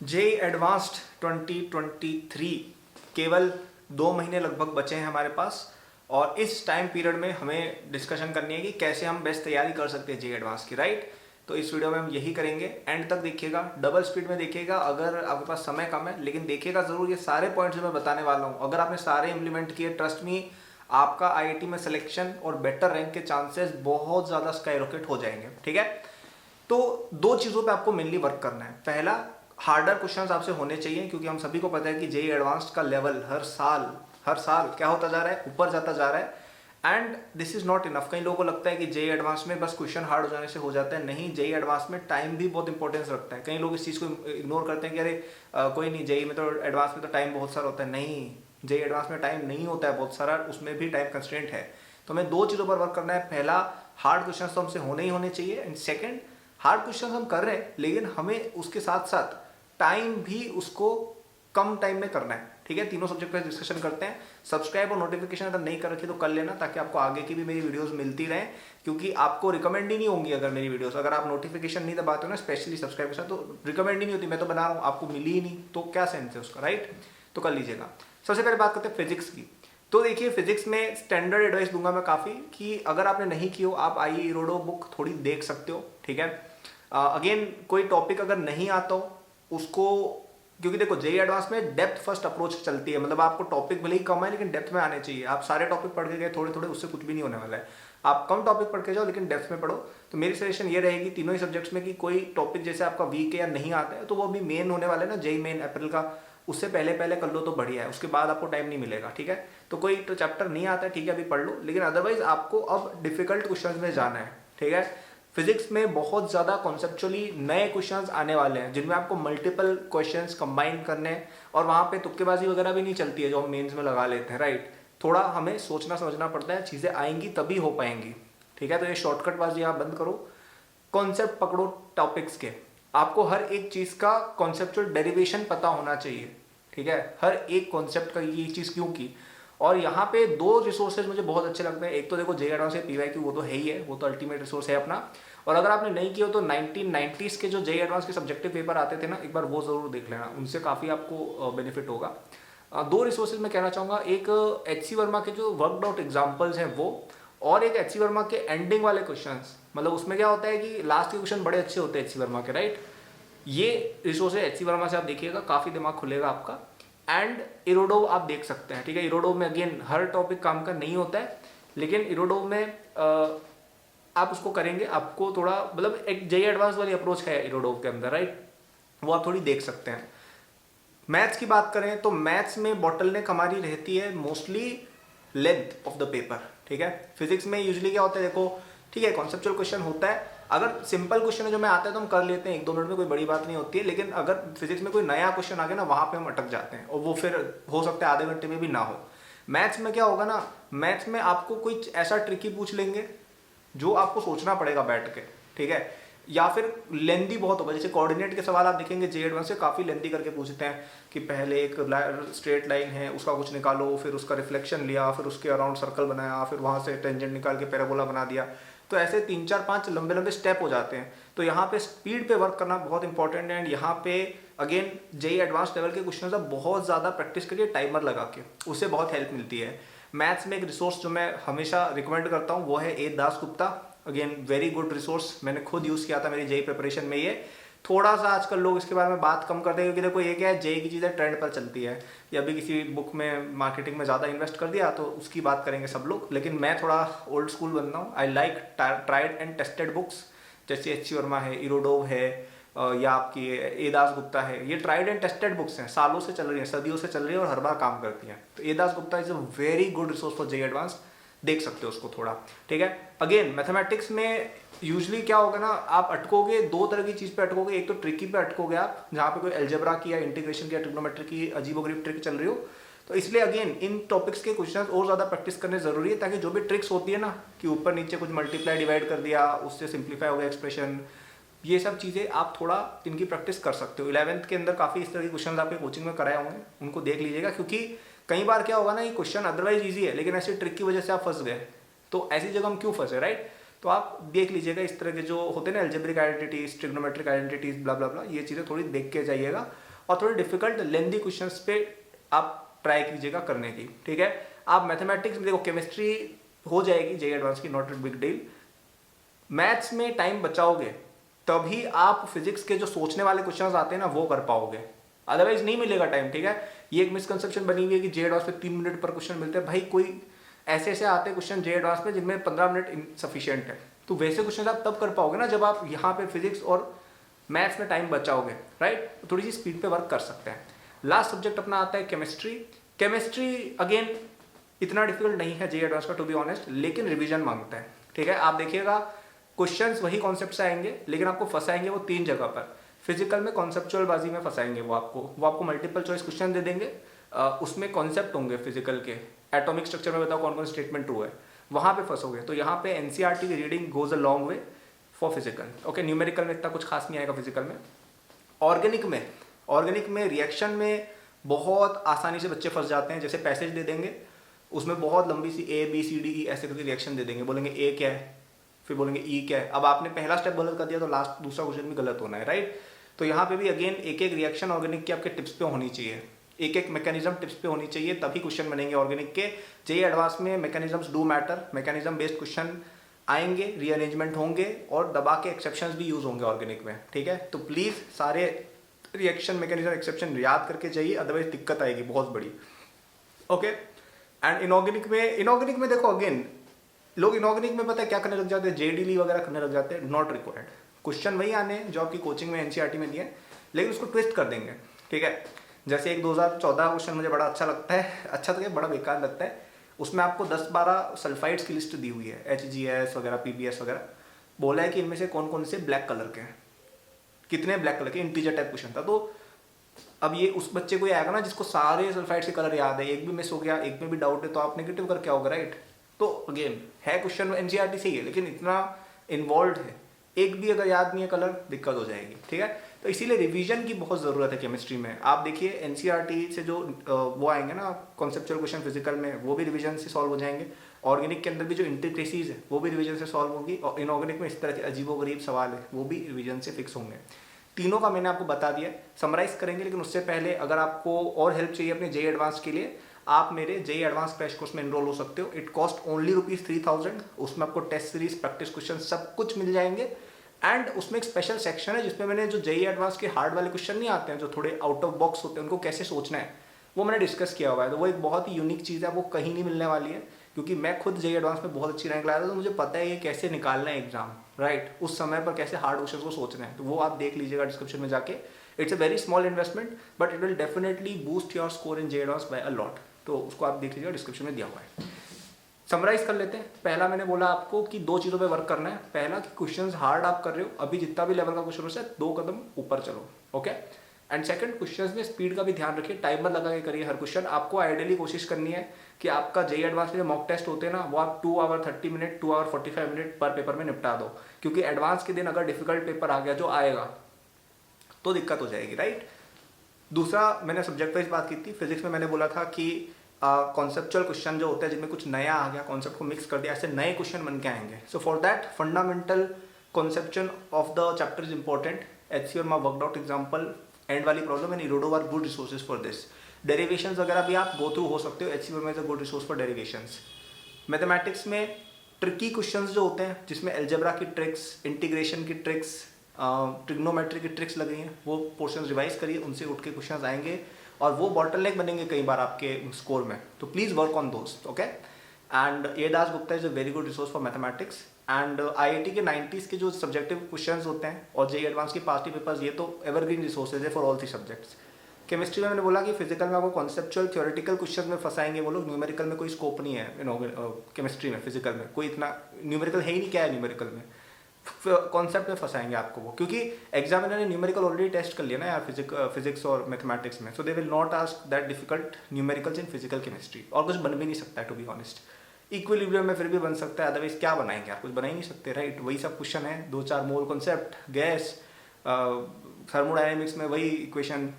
JEE advanced 2023 केवल 2 महीने लगभग बचे हैं हमारे पास। और इस टाइम पीरियड में हमें डिस्कशन करनी है कि कैसे हम बेस्ट तैयारी कर सकते हैं जेई एडवांस की, राइट। तो इस वीडियो में हम यही करेंगे। एंड तक देखिएगा, डबल स्पीड में देखिएगा। अगर आपके पास समय कम है लेकिन देखिएगा जरूर, ये सारे पॉइंट्स जो मैं बताने वाला हूँ अगर आपने सारे इंप्लीमेंट किए, ट्रस्ट मी, आपका आईआईटी में सिलेक्शन और बेटर रैंक के चांसेस बहुत ज़्यादा स्काई रॉकेट हो जाएंगे, ठीक है। तो दो चीज़ों पे आपको मेनली वर्क करना है। पहला, हार्डर क्वेश्चंस आपसे होने चाहिए, क्योंकि हम सभी को पता है कि जेई एडवांस्ड का लेवल हर साल क्या होता जा रहा है, ऊपर जाता जा रहा है। And this is not enough. कई लोगों को लगता है कि जेई एडवांस में बस क्वेश्चन हार्ड हो जाने से हो जाता है। नहीं, जेई एडवांस में टाइम भी बहुत इंपॉर्टेंस रखता है। कई लोग इस चीज़ को इग्नोर करते हैं कि अरे कोई नहीं, जेई में तो एडवांस में तो टाइम बहुत सारा होता है। नहीं, जेई एडवांस में टाइम नहीं होता है बहुत सारा, उसमें भी टाइम कंस्ट्रेंट है। तो हमें दो चीज़ों पर वर्क करना है। पहला, हार्ड क्वेश्चन तो हमसे होने ही होने चाहिए। एंड सेकेंड, हार्ड क्वेश्चन हम कर रहे हैं लेकिन हमें उसके साथ साथ टाइम भी उसको कम टाइम में करना है, ठीक है। तीनों सब्जेक्ट पे डिस्कशन करते हैं। सब्सक्राइब और नोटिफिकेशन अगर नहीं कर रखी तो कर लेना, ताकि आपको आगे की भी मेरी वीडियोस मिलती रहें, क्योंकि आपको रिकमेंड ही नहीं होंगी अगर मेरी वीडियोस, अगर आप नोटिफिकेशन नहीं दबाते हो ना, स्पेशली सब्सक्राइब के साथ, तो रिकमेंड ही नहीं होती। मैं तो बना रहा हूँ, आपको मिली ही नहीं तो क्या सेंस है उसका, राइट। तो कर लीजिएगा। सबसे पहले बात करते हैं फिजिक्स की। तो देखिए, फिजिक्स में स्टैंडर्ड एडवाइस दूंगा मैं काफ़ी, कि अगर आपने नहीं की हो, आप आइए इरोडो बुक थोड़ी देख सकते हो, ठीक है। अगेन, कोई टॉपिक अगर नहीं आता हो उसको, क्योंकि देखो जेई एडवांस में डेप्थ फर्स्ट अप्रोच चलती है। मतलब आपको टॉपिक भले ही कम है लेकिन डेप्थ में आने चाहिए। आप सारे टॉपिक पढ़ के गए थोड़े थोड़े, उससे कुछ भी नहीं होने वाला है। आप कम टॉपिक पढ़ के जाओ लेकिन डेप्थ में पढ़ो। तो मेरी सजेशन ये रहेगी तीनों ही सब्जेक्ट्स में कि कोई टॉपिक जैसे आपका वीक है या नहीं आता है, तो वो अभी मेन होने वाला है ना, जेई मेन अप्रैल का, उससे पहले पहले कर लो तो बढ़िया है। उसके बाद आपको टाइम नहीं मिलेगा, ठीक है। तो कोई तो चैप्टर नहीं आता है, ठीक है, अभी पढ़ लो, लेकिन अदरवाइज आपको अब डिफिकल्ट क्वेश्चन में जाना है, ठीक है। फिजिक्स में बहुत ज़्यादा कॉन्सेप्चुअली नए क्वेश्चंस आने वाले हैं, जिनमें आपको मल्टीपल क्वेश्चंस कंबाइन करने हैं, और वहाँ पे तुक्केबाजी वगैरह भी नहीं चलती है जो हम मेंस में लगा लेते हैं, राइट। थोड़ा हमें सोचना समझना पड़ता है, चीज़ें आएंगी तभी हो पाएंगी, ठीक है। तो ये शॉर्टकट बाजी आप बंद करो, कॉन्सेप्ट पकड़ो टॉपिक्स के। आपको हर एक चीज़ का कॉन्सेप्चुअल डेरिवेशन पता होना चाहिए, ठीक है। हर एक कॉन्सेप्ट का ये चीज़ क्यों की। और यहाँ पे दो रिसोर्सेज मुझे बहुत अच्छे लगते हैं। एक तो देखो जेई एडवांस है, पीवाईक्यू, वो तो है ही है, वो तो अल्टीमेट रिसोर्स है अपना। और अगर आपने नहीं किया हो तो 1990s के जो जेई एडवांस के सब्जेक्टिव पेपर आते थे ना, एक बार वो जरूर देख लेना, उनसे काफ़ी आपको बेनिफिट होगा। दो रिसोर्सेज मैं कहना चाहूँगा, एक एचसी वर्मा के जो वर्कड आउट एग्जाम्पल्स हैं वो, और एक एचसी वर्मा के एंडिंग वाले क्वेश्चंस। मतलब उसमें क्या होता है कि लास्ट के क्वेश्चन बड़े अच्छे होते हैं एचसी वर्मा के, राइट। ये रिसोर्स है एचसी वर्मा से, आप देखिएगा काफ़ी दिमाग खुलेगा आपका। एंड इरोडोव आप देख सकते हैं, ठीक है। इरोडोव में अगेन हर टॉपिक काम का नहीं होता है, लेकिन इरोडोव में आप उसको करेंगे, आपको थोड़ा मतलब एक जेई एडवांस वाली अप्रोच है इरोडोव के अंदर, राइट। वो आप थोड़ी देख सकते हैं। मैथ्स की बात करें तो मैथ्स में बॉटलनेक हमारी रहती है mostly length of the paper, ठीक है। फिजिक्स में यूजुअली क्या होता है, देखो ठीक है, कॉन्सेप्चुअल क्वेश्चन होता है। अगर सिंपल क्वेश्चन है जो मैं आता है तो हम कर लेते हैं 1-2 मिनट में, कोई बड़ी बात नहीं होती है। लेकिन अगर फिजिक्स में कोई नया क्वेश्चन आ गया ना, वहाँ पे हम अटक जाते हैं, और वो फिर हो सकता है आधे घंटे में भी ना हो। मैथ्स में क्या होगा ना, मैथ्स में आपको कुछ ऐसा ट्रिकी पूछ लेंगे जो आपको सोचना पड़ेगा बैठ के, ठीक है। या फिर लेंदी बहुत होगा, जैसे कोऑर्डिनेट के सवाल आप देखेंगे जे एडवांस से काफ़ी लेंदी करके पूछते हैं, कि पहले एक स्ट्रेट लाइन है उसका कुछ निकालो, फिर उसका रिफ्लेक्शन लिया, फिर उसके अराउंड सर्कल बनाया, फिर वहाँ से टेंजेंट निकाल के पैराबोला बना दिया। तो ऐसे 3-4-5 लंबे लंबे स्टेप हो जाते हैं। तो यहाँ पे स्पीड पे वर्क करना बहुत इंपॉर्टेंट है। एंड यहाँ पे अगेन जेई एडवांस लेवल के क्वेश्चन आप बहुत ज़्यादा प्रैक्टिस करिए टाइमर लगा के, उससे बहुत हेल्प मिलती है। मैथ्स में एक रिसोर्स जो मैं हमेशा रिकमेंड करता हूँ वो है A Das Gupta. Again very good resource, मैंने खुद यूज़ किया था मेरी जेई प्रिपरेशन में। ये थोड़ा सा आजकल लोग इसके बारे में बात कम करते हैं, क्योंकि देखो ये क्या है, जेई की चीज़ें ट्रेंड पर चलती है, कि अभी किसी बुक में मार्केटिंग में ज़्यादा इन्वेस्ट कर दिया तो उसकी बात करेंगे सब लोग। लेकिन मैं थोड़ा ओल्ड स्कूल बनता हूँ। I like tried and tested books, जैसे एच सी वर्मा है, इरोडोव है, या आपकी ए दास गुप्ता है। ये ट्राइड एंड टेस्टेड बुक्स हैं, सालों से चल रही हैं, सदियों से चल रही है और हर बार काम करती हैं। तो A Das Gupta is a very good resource for JEE advance, देख सकते हो उसको थोड़ा, ठीक है। अगेन मैथमेटिक्स में यूजुअली क्या होगा ना, आप अटकोगे दो तरह की चीज़ पे अटकोगे। एक तो ट्रिकी पे अटकोगे आप, जहाँ पे कोई अलजेब्रा की या इंटीग्रेशन की या ट्रिग्नोमेट्री की अजीबोगरीब ट्रिक चल रही हो। तो इसलिए अगेन इन टॉपिक्स के क्वेश्चंस और ज़्यादा प्रैक्टिस करने जरूरी है, ताकि जो भी ट्रिक्स होती है ना, कि ऊपर नीचे कुछ मल्टीप्लाई डिवाइड कर दिया, उससे सिंप्लीफाई हो गया एक्सप्रेशन, ये सब चीज़ें आप थोड़ा इनकी प्रैक्टिस कर सकते हो। 11th के अंदर काफ़ी इस तरह के क्वेश्चन आपके कोचिंग में कराए होंगे, उनको देख लीजिएगा। क्योंकि कई बार क्या होगा ना, ये क्वेश्चन अदरवाइज ईजी है लेकिन ऐसी ट्रिक की वजह से आप फंस गए, तो ऐसी जगह हम क्यों फंसे, राइट। तो आप देख लीजिएगा इस तरह के जो होते हैं ना, अलजेब्रिक आइडेंटिटीज, ट्रिग्नोमेट्रिक आइडेंटिटीज, ब्ला ब्ला ब्ला, ये चीज़ें थोड़ी देख के जाइएगा। और थोड़े डिफिकल्ट लेंदी क्वेश्चंस पे आप ट्राई कीजिएगा करने की, ठीक है। आप मैथमेटिक्स में देखो, केमिस्ट्री हो जाएगी जेईई एडवांस की, not a big deal. Maths में टाइम बचाओगे तभी आप फिजिक्स के जो सोचने वाले क्वेश्चंस आते हैं ना वो कर पाओगे, अदरवाइज नहीं मिलेगा टाइम, ठीक है। ये एक मिसकंसेप्शन बनी हुई है कि जेईई एडवांस पे 3 मिनट पर क्वेश्चन मिलते हैं। भाई कोई ऐसे ऐसे आते हैं क्वेश्चन जेईई एडवांस में जिनमें 15 मिनट इनसफिशिएंट है, तो वैसे क्वेश्चन आप तब कर पाओगे ना जब आप यहाँ पे फिजिक्स और मैथ्स में टाइम बचाओगे, राइट। तो थोड़ी सी स्पीड पे वर्क कर सकते हैं। लास्ट सब्जेक्ट अपना आता है केमिस्ट्री। केमिस्ट्री अगेन इतना डिफिकल्ट नहीं है जेईई एडवांस का, टू बी ऑनेस्ट, लेकिन रिवीजन मांगता है, ठीक है। आप देखिएगा क्वेश्चंस वही कॉन्सेप्ट से आएंगे, लेकिन आपको फंसाएंगे वो 3 जगह पर। फिजिकल में कॉन्सेप्चुअल बाजी में फंसाएंगे वो आपको मल्टीपल चॉइस क्वेश्चन दे देंगे, उसमें कॉन्सेप्ट होंगे फिजिकल के, एटॉमिक स्ट्रक्चर में बताओ कौन कौन स्टेटमेंट ट्रू है, वहां पे फंसोगे। तो यहाँ पे एनसीईआरटी की reading goes a long way for physical, okay. Numerical में इतना कुछ खास नहीं आएगा फिजिकल में। ऑर्गेनिक में रिएक्शन में बहुत आसानी से बच्चे फंस जाते हैं। जैसे पैसेज दे देंगे, उसमें बहुत लंबी सी ABCDE ऐसे करके रिएक्शन दे देंगे, बोलेंगे ए क्या है, फिर बोलेंगे ई क्या है। अब आपने पहला स्टेप गलत कर दिया तो लास्ट दूसरा क्वेश्चन भी गलत होना है, राइट। तो यहाँ पे भी अगेन एक एक रिएक्शन ऑर्गेनिक की आपके टिप्स पे होनी चाहिए, एक एक मैकेनिज्म टिप्स पे होनी चाहिए, तभी क्वेश्चन बनेंगे ऑर्गेनिक के। जेईई एडवांस में mechanisms do matter, mechanism based question आएंगे, रीअरेंजमेंट होंगे और दबा के एक्सेप्शंस भी यूज होंगे ऑर्गेनिक में, ठीक है। तो प्लीज सारे रिएक्शन मैकेनिज्म एक्सेप्शन याद करके जाइए, अदरवाइज दिक्कत आएगी बहुत बड़ी, ओके। एंड इनऑर्गेनिक में देखो अगेन लोग इनऑर्गेनिक में पता है क्या करने लग जाते हैं, JDL वगैरह करने लग जाते हैं। नॉट रिक्वायर्ड, क्वेश्चन वही आने हैं जो आपकी कोचिंग में एनसीईआरटी में दिए, लेकिन उसको ट्विस्ट कर देंगे, ठीक है। जैसे एक 2014 क्वेश्चन मुझे बड़ा अच्छा लगता है, अच्छा तो क्या बड़ा बेकार लगता है। उसमें आपको 10-12 सल्फाइड्स की लिस्ट दी हुई है, HGS वगैरह, PBS वगैरह। बोला है कि इनमें से कौन कौन से ब्लैक कलर के हैं, कितने ब्लैक कलर के, इंटीजर टाइप क्वेश्चन था। तो अब ये उस बच्चे को ये आएगा ना जिसको सारे सल्फाइड्स के कलर याद है, एक भी मिस हो गया, एक में भी डाउट है, तो आप नेगेटिव करके आओगे, राइट। तो अगेन है क्वेश्चन एनसीईआरटी से ही है, लेकिन इतना इन्वॉल्व है, एक भी अगर याद नहीं है कलर दिक्कत हो जाएगी, ठीक है। तो इसीलिए रिवीजन की बहुत ज़रूरत है केमिस्ट्री में। आप देखिए एनसीईआरटी से जो वो आएंगे ना कॉन्सेप्चुअल क्वेश्चन फिजिकल में, वो भी रिवीजन से सॉल्व हो जाएंगे। ऑर्गेनिक के अंदर भी जो इंट्रिकेसीज है वो भी रिवीजन से सॉल्व होगी, और इनऑर्गेनिक में इस तरह के अजीबोगरीब सवाल है वो भी रिवीजन से फिक्स होंगे। तीनों का मैंने आपको बता दिया, समराइज करेंगे, लेकिन उससे पहले अगर आपको और हेल्प चाहिए अपने जेईई एडवांस के लिए, आप मेरे जेईई एडवांस क्रैश कोर्स में एनरोल हो सकते हो। It cost only ₹3000। उसमें आपको टेस्ट सीरीज, प्रैक्टिस क्वेश्चन सब कुछ मिल जाएंगे। एंड उसमें एक स्पेशल सेक्शन है जिसमें मैंने जो जेईई एडवांस के हार्ड वाले क्वेश्चन नहीं आते हैं, जो थोड़े आउट ऑफ बॉक्स होते हैं, उनको कैसे सोचना है वो मैंने डिस्कस किया हुआ है। तो वो एक बहुत ही यूनिक चीज़ है, वो कहीं नहीं मिलने वाली है, क्योंकि मैं खुद जेईई एडवांस में बहुत अच्छी रैंक लाया था, तो मुझे पता है ये कैसे निकालना है एग्जाम, राइट। उस समय पर कैसे हार्ड क्वेश्चन को सोचना है, तो वो आप देख लीजिएगा डिस्क्रिप्शन में जाके। It's a very small investment but it will definitely boost your score in JEE advance by a lot. तो उसको आप देख लीजिएगा, डिस्क्रिप्शन में दिया हुआ है। समराइज कर लेते हैं। पहला मैंने बोला आपको कि 2 चीज़ों पे वर्क करना है। पहला कि क्वेश्चंस हार्ड आप कर रहे हो, अभी जितना भी लेवल का क्वेश्चन हो है 2 कदम ऊपर चलो, ओके। एंड सेकंड, क्वेश्चंस में स्पीड का भी ध्यान रखिए, टाइमर लगा के करिए हर क्वेश्चन। आपको आइडियली कोशिश करनी है कि आपका जेईई एडवांस में जो मॉक टेस्ट होते हैं ना, वो आप 2 आवर 30 मिनट 2 आवर 45 मिनट पर पेपर में निपटा दो, क्योंकि एडवांस के दिन अगर डिफिकल्ट पेपर आ गया जो आएगा तो दिक्कत हो जाएगी, राइट। दूसरा, मैंने सब्जेक्ट वाइज बात की थी। फिजिक्स में मैंने बोला था कि कॉन्सेप्चुअल क्वेश्चन जो होते हैं जिनमें कुछ नया आ गया, कॉन्सेप्ट को मिक्स कर दिया, ऐसे नए क्वेश्चन बन के आएंगे। So for that fundamental conception of the chapter is important. HC और वर्कड आउट एग्जाम्पल, एंड वाली problem, and Irodov are good resources for this. Derivations वगैरह भी आप गो थ्रू हो सकते हो, HC में is a good resource for derivations. Mathematics में ट्रिकी क्वेश्चंस जो होते हैं जिसमें अलजेब्रा की ट्रिक्स, इंटीग्रेशन की ट्रिक्स, ट्रिग्नोमेट्री की ट्रिक्स लगी हैं, वो पोर्शन रिवाइज करिए, उनसे उठ के क्वेश्चंस आएंगे और वो बॉटलनेक बनेंगे कई बार आपके स्कोर में। तो please work on those, okay. And A Das Gupta is a very good resource for mathematics. And IIT के 90s के जो सब्जेक्टिव क्वेश्चंस होते हैं और जेईई एडवांस के पास्ट पेपर्स, ये तो एवरग्रीन रिसोर्सेज है फॉर ऑल 3 सब्जेक्ट्स। केमिस्ट्री में मैंने बोला कि फिजिकल में आपको कॉन्सेप्चुअल थ्योरेटिकल क्वेश्चन में फंसाएंगे वो लोग, न्यूमेरिकल में कोई स्कोप नहीं है, केमिस्ट्री में, फिजिकल में कोई इतना न्यूमेरिकल है ही नहीं। क्या है न्यूमेरिकल में, कॉन्सेप्ट में फंसाएंगे आपको वो, क्योंकि एग्जामिनर ने न्यूमेरिकल ऑलरेडी टेस्ट कर लिया ना यार फिजिक्स और मैथमेटिक्स में। So they will not ask that difficult numericals in physical chemistry, और कुछ बन भी नहीं सकता है टू बी ऑनेस्ट। इक्विलिब्रियम में फिर भी बन सकता है, अदरवाइज क्या बनाएंगे आप, कुछ बना ही नहीं सकते, राइट। वही सब क्वेश्चन है, 2-4 मोल कॉन्सेप्ट, गैस, थर्मोडायनेमिक्स में वही इक्वेशन,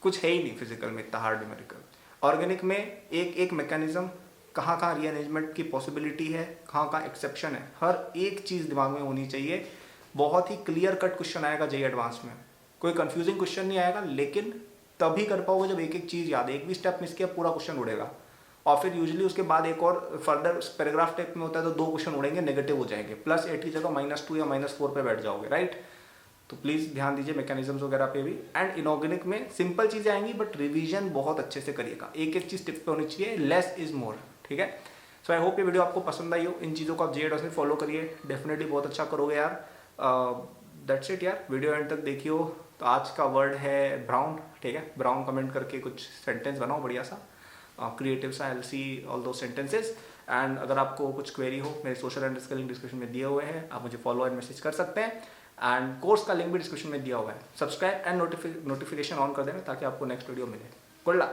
कुछ है ही नहीं फिजिकल में इतना हार्ड न्यूमेरिकल। ऑर्गेनिक में एक एक मैकेनिज्म, कहाँ कहाँ रीअरेंजमेंट की पॉसिबिलिटी है, कहाँ कहाँ एक्सेप्शन है, हर एक चीज़ दिमाग में होनी चाहिए। बहुत ही क्लियर कट क्वेश्चन आएगा जेईई एडवांस में, कोई कंफ्यूजिंग क्वेश्चन नहीं आएगा, लेकिन तभी कर पाओगे जब एक एक चीज़ याद है। एक भी स्टेप मिस किया पूरा क्वेश्चन उड़ेगा। और फिर यूजुअली उसके बाद एक और फर्दर पैराग्राफ टाइप में होता है तो 2 क्वेश्चन उड़ेंगे, नेगेटिव हो जाएंगे, +8 की जगह -2 या -4 पे बैठ जाओगे, राइट। तो प्लीज़ ध्यान दीजिए मैकेनिज्म्स वगैरह पे भी। एंड इनऑर्गेनिक में सिंपल चीज़ें आएंगी बट रिवीजन बहुत अच्छे से करिएगा, एक एक चीज़ टिप पे होनी चाहिए, लेस इज मोर, ठीक है। सो आई होप ये वीडियो आपको पसंद आई हो। इन चीज़ों को आप जे एडवांस में फॉलो करिए, डेफिनेटली बहुत अच्छा करोगे यार। दैट्स इट यार, वीडियो एंड तक देखियो। तो आज का वर्ड है ब्राउन, ठीक है। ब्राउन कमेंट करके कुछ सेंटेंस बनाओ बढ़िया सा, क्रिएटिव सा। आई सी ऑल दो सेंटेंसेस। एंड अगर आपको कुछ क्वेरी हो मेरे सोशल एंड लिंक डिस्क्रिप्शन में दिए हुए हैं, आप मुझे फॉलो एंड मैसेज कर सकते हैं। एंड कोर्स का लिंक भी डिस्क्रिप्शन में दिया हुआ है। सब्सक्राइब एंड नोटिफिकेशन ऑन कर देना ताकि आपको नेक्स्ट वीडियो मिले। Good luck.